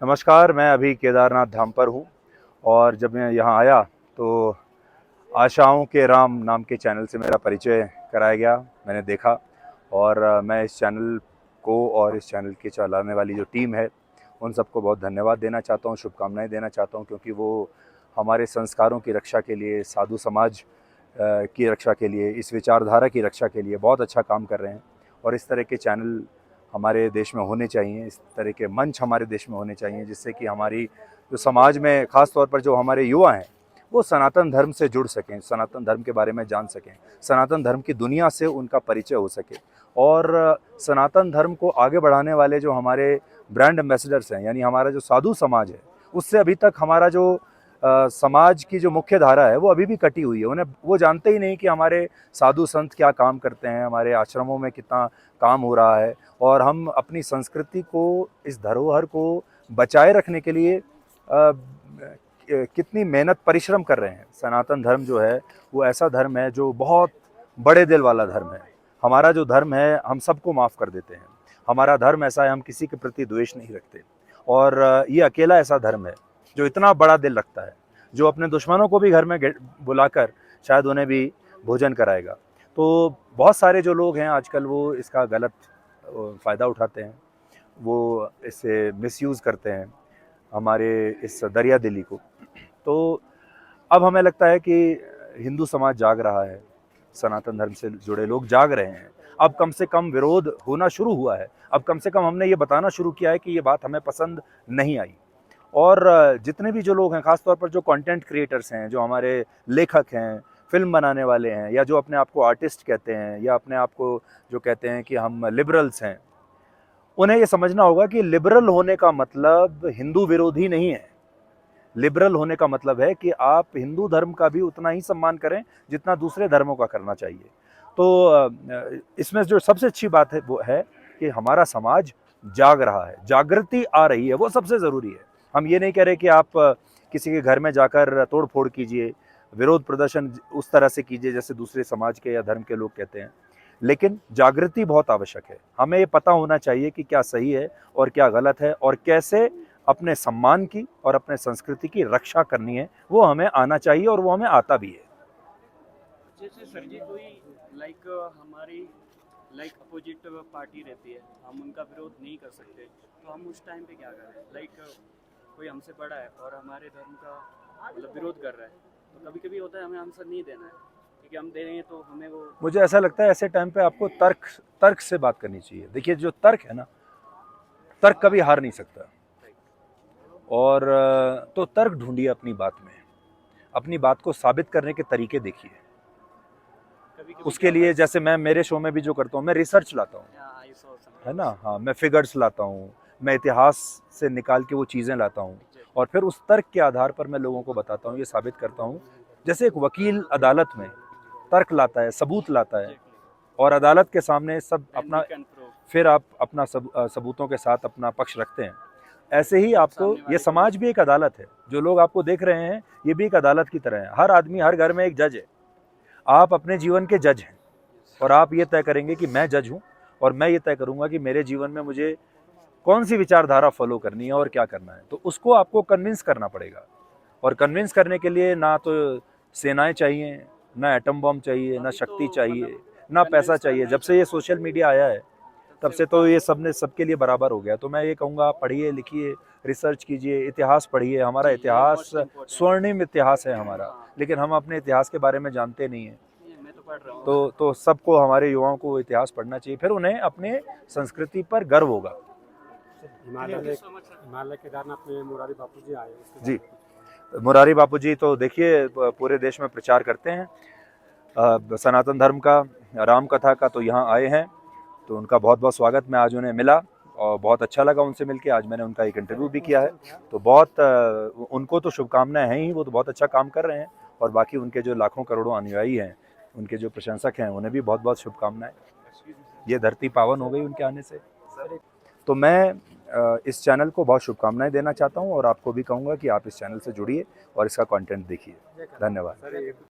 नमस्कार, मैं अभी केदारनाथ धाम पर हूँ और जब मैं यहाँ आया तो आशाओं के राम नाम के चैनल से मेरा परिचय कराया गया। मैंने देखा और मैं इस चैनल को और इस चैनल की चलाने वाली जो टीम है उन सबको बहुत धन्यवाद देना चाहता हूँ, शुभकामनाएं देना चाहता हूँ, क्योंकि वो हमारे संस्कारों की रक्षा के लिए, साधु समाज की रक्षा के लिए, इस विचारधारा की रक्षा के लिए बहुत अच्छा काम कर रहे हैं। और इस तरह के चैनल हमारे देश में होने चाहिए, इस तरह के मंच हमारे देश में होने चाहिए, जिससे कि हमारी जो समाज में ख़ास तौर पर जो हमारे युवा हैं वो सनातन धर्म से जुड़ सकें, सनातन धर्म के बारे में जान सकें, सनातन धर्म की दुनिया से उनका परिचय हो सके। और सनातन धर्म को आगे बढ़ाने वाले जो हमारे ब्रांड एम्बेसडर्स हैं, यानी हमारा जो साधु समाज है, उससे अभी तक हमारा जो समाज की जो मुख्य धारा है वो अभी भी कटी हुई है। उन्हें वो जानते ही नहीं कि हमारे साधु संत क्या काम करते हैं, हमारे आश्रमों में कितना काम हो रहा है, और हम अपनी संस्कृति को, इस धरोहर को बचाए रखने के लिए कितनी मेहनत परिश्रम कर रहे हैं। सनातन धर्म जो है वो ऐसा धर्म है जो बहुत बड़े दिल वाला धर्म है। हमारा जो धर्म है हम सबको माफ़ कर देते हैं। हमारा धर्म ऐसा है, हम किसी के प्रति द्वेष नहीं रखते। और ये अकेला ऐसा धर्म है जो इतना बड़ा दिल रखता है, जो अपने दुश्मनों को भी घर में बुलाकर शायद उन्हें भी भोजन कराएगा। तो बहुत सारे जो लोग हैं आजकल वो इसका गलत फ़ायदा उठाते हैं, वो इससे मिसयूज़ करते हैं हमारे इस दरिया दिली को। तो अब हमें लगता है कि हिंदू समाज जाग रहा है, सनातन धर्म से जुड़े लोग जाग रहे हैं। अब कम से कम विरोध होना शुरू हुआ है, अब कम से कम हमने ये बताना शुरू किया है कि ये बात हमें पसंद नहीं आई। और जितने भी जो लोग हैं, ख़ास तौर पर जो कंटेंट क्रिएटर्स हैं, जो हमारे लेखक हैं, फिल्म बनाने वाले हैं, या जो अपने आप को आर्टिस्ट कहते हैं, या अपने आप को जो कहते हैं कि हम लिबरल्स हैं, उन्हें ये समझना होगा कि लिबरल होने का मतलब हिंदू विरोधी नहीं है। लिबरल होने का मतलब है कि आप हिंदू धर्म का भी उतना ही सम्मान करें जितना दूसरे धर्मों का करना चाहिए। तो इसमें जो सबसे अच्छी बात है वो है कि हमारा समाज जाग रहा है, जागृति आ रही है, वो सबसे ज़रूरी है। हम ये नहीं कह रहे कि आप किसी के घर में जाकर तोड़ फोड़ कीजिए, विरोध प्रदर्शन उस तरह से कीजिए जैसे दूसरे समाज के या धर्म के लोग कहते हैं, लेकिन जागृति बहुत आवश्यक है। हमें ये पता होना चाहिए कि क्या सही है और क्या गलत है, और कैसे अपने सम्मान की और अपने संस्कृति की रक्षा करनी है, वो हमें आना चाहिए और वो हमें आता भी है। जैसे सर जी कोई लाइक हमारी अपोजिट पार्टी रहती है, हम उनका विरोध नहीं कर सकते, तो हम उस टाइम पे क्या करें? कोई हमसे बड़ा है और हमारे धर्म का मतलब विरोध कर रहा है, तो कभी कभी होता है हमें आंसर नहीं देना है, क्योंकि हम दे रहे हैं तो हमें वो मुझे ऐसा लगता है ऐसे टाइम पे आपको तर्क तर्क से बात करनी चाहिए। देखिए, जो तर्क है ना, तर्क कभी हार नहीं सकता। और तो तर्क ढूंढिए अपनी बात में, अपनी बात को साबित करने के तरीके देखिए। कभी कभी क्या उसके होता लिए जैसे मैं मेरे शो में भी जो करता हूँ, मैं रिसर्च लाता हूँ, है ना। है हाँ, मैं फिगर्स लाता हूँ, मैं इतिहास से निकाल के वो चीज़ें लाता हूँ, और फिर उस तर्क के आधार पर मैं लोगों को बताता हूँ, ये साबित करता हूँ। जैसे एक वकील अदालत में तर्क लाता है, सबूत लाता है, और अदालत के सामने सब अपना, फिर आप अपना सबूतों के साथ अपना पक्ष रखते हैं। ऐसे ही आपको ये समाज भी एक अदालत है। जो लोग आपको देख रहे हैं ये भी एक अदालत की तरह है। हर आदमी, हर घर में एक जज है। आप अपने जीवन के जज हैं, और आप ये तय करेंगे कि मैं जज हूँ, और मैं ये तय करूँगा कि मेरे जीवन में मुझे कौन सी विचारधारा फॉलो करनी है और क्या करना है। तो उसको आपको कन्विंस करना पड़ेगा, और कन्विंस करने के लिए ना तो सेनाएं चाहिए, ना एटम बम चाहिए, ना शक्ति चाहिए, ना पैसा चाहिए। जब से ये सोशल मीडिया आया है तब से तो ये सब ने सबके लिए बराबर हो गया। तो मैं ये कहूँगा, पढ़िए, लिखिए, रिसर्च कीजिए, इतिहास पढ़िए। हमारा इतिहास स्वर्णिम इतिहास है हमारा, लेकिन हम अपने इतिहास के बारे में जानते नहीं हैं। मैं तो पढ़ रहा हूँ। तो सबको, हमारे युवाओं को इतिहास पढ़ना चाहिए, फिर उन्हें अपने संस्कृति पर गर्व होगा। हिमालय केदारनाथ में मुरारी बापू जी आए जी, मुरारी बापू जी तो देखिए पूरे देश में प्रचार करते हैं सनातन धर्म का, राम कथा का। तो यहाँ आए हैं, तो उनका बहुत बहुत स्वागत। मैं आज उन्हें मिला और बहुत अच्छा लगा उनसे मिलके। आज मैंने उनका एक इंटरव्यू भी किया है, तो बहुत उनको तो शुभकामनाएं हैं ही, वो तो बहुत अच्छा काम कर रहे हैं। और बाकी उनके जो लाखों करोड़ों अनुयायी हैं, उनके जो प्रशंसक हैं, उन्हें भी बहुत बहुत शुभकामनाएं। ये धरती पावन हो गई उनके आने से। तो मैं इस चैनल को बहुत शुभकामनाएं देना चाहता हूँ, और आपको भी कहूँगा कि आप इस चैनल से जुड़िए और इसका कंटेंट देखिए। धन्यवाद।